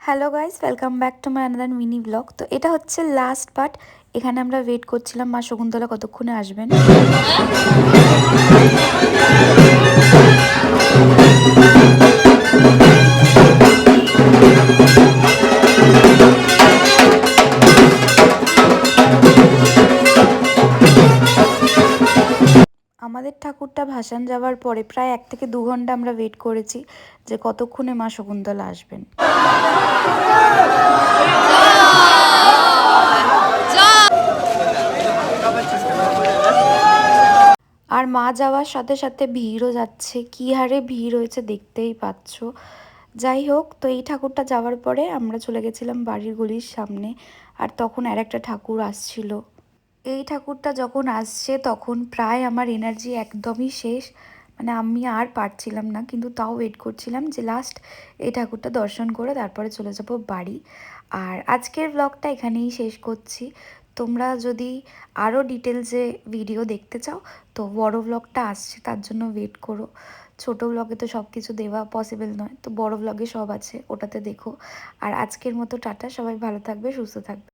Hello guys, welcome back to my another mini blog. তো এটা হচ্ছে লাস্ট পার্ট। এখানে আমরা ওয়েট করছিলাম মা শকুন্তলা কতক্ষণে আসবেন। আমাদের ঠাকুরটা ভাসান যাওয়ার পরে প্রায় 1 থেকে 2 ঘন্টা আমরা ওয়েট করেছি যে কতক্ষণে মা শকুন্তলা আসবেন। আর মা যাওয়ার সাথে সাথে ভিড়ও যাচ্ছে, কী হারে ভিড় হয়েছে দেখতেই পাচ্ছ। যাই হোক, তো এই ঠাকুরটা যাওয়ার পরে আমরা চলে গেছিলাম বাড়ির গলির সামনে। আর তখন আর একটা ঠাকুর আসছিল। এই ঠাকুরটা যখন আসছে তখন প্রায় আমার এনার্জি একদমই শেষ, মানে আমি আর পারছিলাম না, কিন্তু তাও ওয়েট করছিলাম যে লাস্ট এই ঠাকুরটা দর্শন করে তারপরে চলে যাব বাড়ি। আর আজকের ব্লগটা এখানেই শেষ করছি। তোমরা যদি আরও ডিটেলসে ভিডিও দেখতে চাও তো বড় ব্লগটা আসছে, তার জন্য ওয়েট করো। ছোট ব্লগে তো সব কিছু দেওয়া পসিবল নয়, তো বড় ব্লগে সব আছে, ওটাতে দেখো। আর আজকের মতো টাটা, সবাই ভালো থাকবে, সুস্থ থাকবে।